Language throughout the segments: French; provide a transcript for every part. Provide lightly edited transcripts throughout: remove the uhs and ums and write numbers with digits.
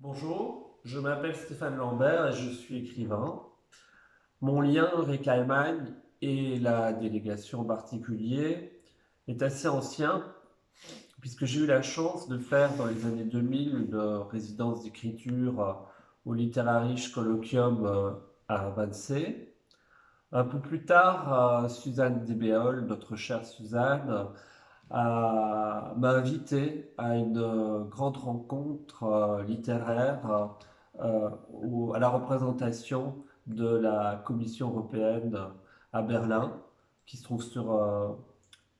Bonjour, je m'appelle Stéphane Lambert et je suis écrivain. Mon lien avec l'Allemagne et la délégation en particulier est assez ancien puisque j'ai eu la chance de faire dans les années 2000 une résidence d'écriture au Literarisches Kolloquium à Wannsee. Un peu plus tard, Suzanne Desbéol, notre chère Suzanne, m'a invité à une grande rencontre littéraire à la représentation de la Commission européenne à Berlin, qui se trouve sur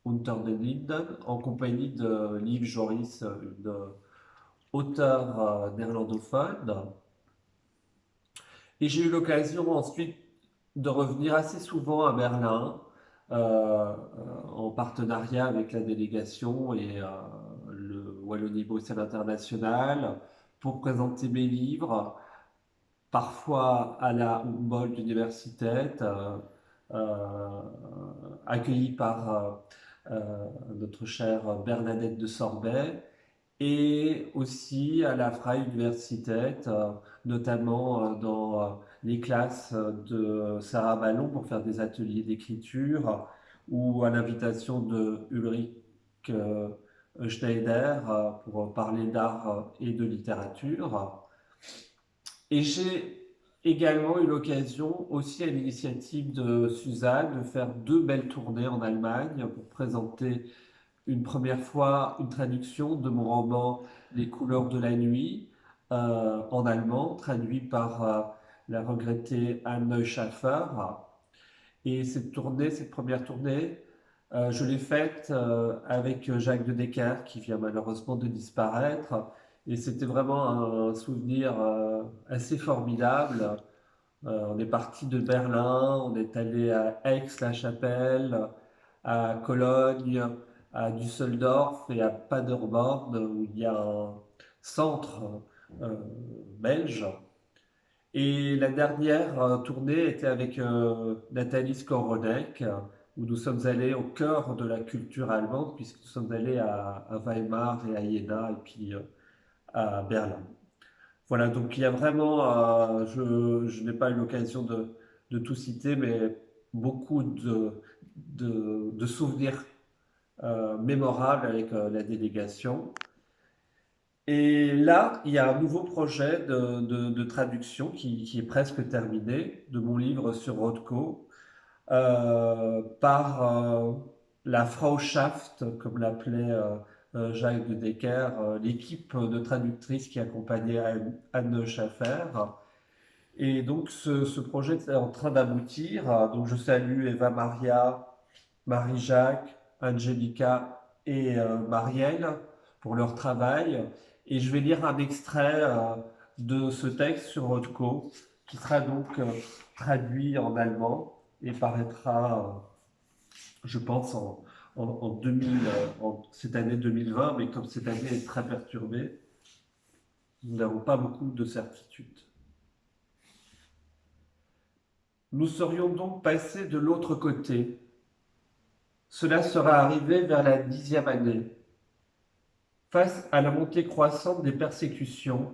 Unter den Linden, en compagnie de Liv Joris, une auteure néerlandophone. Et j'ai eu l'occasion ensuite de revenir assez souvent à Berlin, en partenariat avec la délégation et le Wallonie-Bruxelles International, pour présenter mes livres, parfois à la Humboldt Universität, euh, accueilli par notre chère Bernadette de Sorbet, et aussi à la Freie Universität, notamment dans les classes de Sarah Ballon pour faire des ateliers d'écriture, ou à l'invitation de Ulrich Schneider pour parler d'art et de littérature. Et j'ai également eu l'occasion, aussi à l'initiative de Suzanne, de faire deux belles tournées en Allemagne pour présenter une première fois une traduction de mon roman Les couleurs de la nuit en allemand, traduit par la regrettée Anne Neuschaffer. Et cette première tournée, je l'ai faite avec Jacques de Decker, qui vient malheureusement de disparaître. Et c'était vraiment un souvenir assez formidable. On est parti de Berlin, on est allé à Aix-la-Chapelle, à Cologne, à Düsseldorf et à Paderborn, où il y a un centre euh, belge. Et la dernière tournée était avec Nathalie Skoronek, où nous sommes allés au cœur de la culture allemande, puisque nous sommes allés à Weimar et à Jena, et puis à Berlin. Voilà, donc il y a vraiment, je n'ai pas eu l'occasion de tout citer, mais beaucoup de souvenirs mémorables avec la délégation. Et là, il y a un nouveau projet de traduction qui est presque terminé de mon livre sur Rothko par la Frau Schaft, comme l'appelait Jacques de Decker, l'équipe de traductrices qui accompagnait Anne Schaffer. Et donc ce projet est en train d'aboutir. Donc je salue Eva Maria, Marie-Jacques, Angelica et Marielle pour leur travail. Et je vais lire un extrait de ce texte sur Rothko, qui sera donc traduit en allemand et paraîtra, je pense, en 2000, en cette année 2020. Mais comme cette année est très perturbée, nous n'avons pas beaucoup de certitudes. Nous serions donc passés de l'autre côté. Cela sera arrivé vers la 10e année. Face à la montée croissante des persécutions,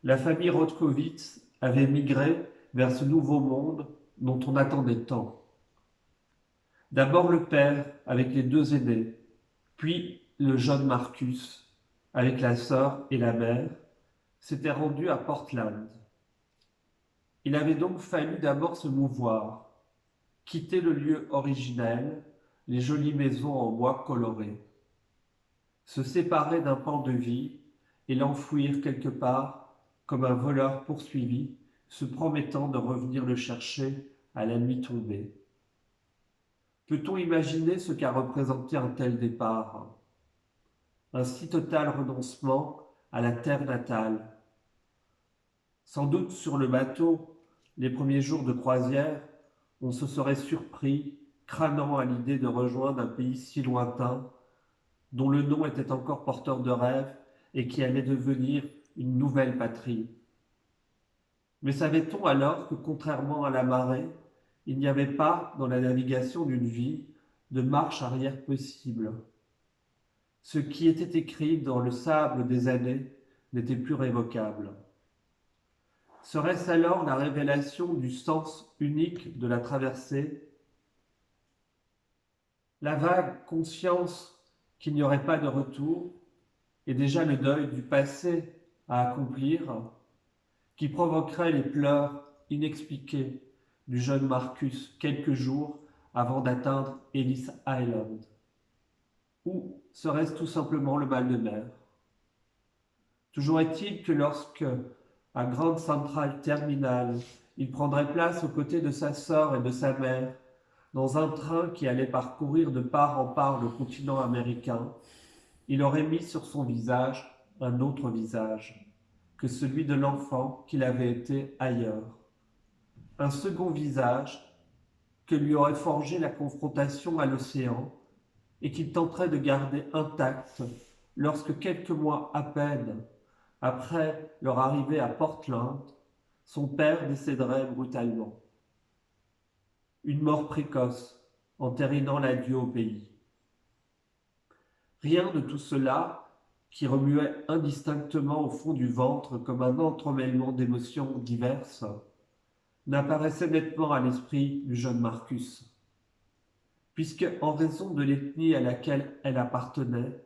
la famille Rodkowitz avait migré vers ce nouveau monde dont on attendait tant. D'abord le père avec les deux aînés, puis le jeune Marcus avec la sœur et la mère, s'était rendu à Portland. Il avait donc fallu d'abord se mouvoir, quitter le lieu originel, les jolies maisons en bois coloré, se séparer d'un pan de vie et l'enfouir quelque part comme un voleur poursuivi, se promettant de revenir le chercher à la nuit tombée. Peut-on imaginer ce qu'a représenté un tel départ? Un si total renoncement à la terre natale. Sans doute sur le bateau, les premiers jours de croisière, on se serait surpris, crânant à l'idée de rejoindre un pays si lointain, dont le nom était encore porteur de rêves et qui allait devenir une nouvelle patrie. Mais savait-on alors que, contrairement à la marée, il n'y avait pas, dans la navigation d'une vie, de marche arrière possible? Ce qui était écrit dans le sable des années n'était plus révocable. Serait-ce alors la révélation du sens unique de la traversée? La vague conscience qu'il n'y aurait pas de retour et déjà le deuil du passé à accomplir qui provoquerait les pleurs inexpliqués du jeune Marcus quelques jours avant d'atteindre Ellis Island? Ou serait-ce tout simplement le mal de mer? Toujours est-il que lorsque, à Grand Central Terminal, il prendrait place aux côtés de sa sœur et de sa mère, dans un train qui allait parcourir de part en part le continent américain, il aurait mis sur son visage un autre visage que celui de l'enfant qu'il avait été ailleurs. Un second visage que lui aurait forgé la confrontation à l'océan et qu'il tenterait de garder intact lorsque quelques mois à peine après leur arrivée à Portland, son père décéderait brutalement. Une mort précoce, entérinant l'adieu au pays. Rien de tout cela, qui remuait indistinctement au fond du ventre comme un entremêlement d'émotions diverses, n'apparaissait nettement à l'esprit du jeune Marcus, puisque, en raison de l'ethnie à laquelle elle appartenait,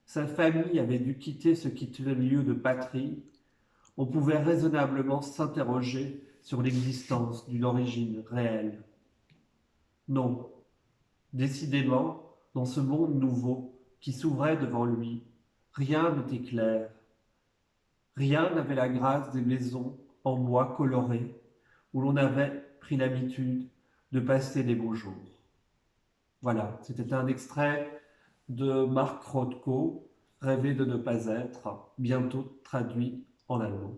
sa famille avait dû quitter ce qui tenait lieu de patrie. On pouvait raisonnablement s'interroger sur l'existence d'une origine réelle. Non, décidément, dans ce monde nouveau qui s'ouvrait devant lui, rien n'était clair. Rien n'avait la grâce des maisons en bois coloré où l'on avait pris l'habitude de passer les beaux jours. Voilà, c'était un extrait de Mark Rothko, Rêver de ne pas être, bientôt traduit en allemand.